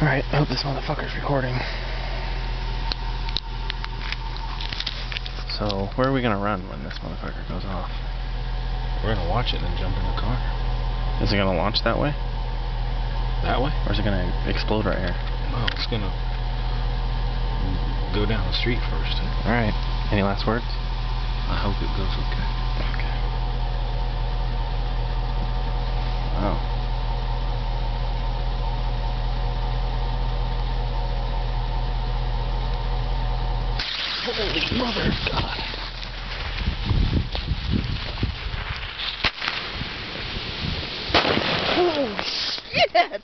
Alright, I hope this motherfucker's recording. So, where are we gonna run when this motherfucker goes off? We're gonna watch it and then jump in the car. Is it gonna launch that way? That way? Or is it gonna explode right here? No, it's gonna go down the street first. Alright. Any last words? I hope it goes okay. Okay. Wow. Holy mother of God. Oh shit!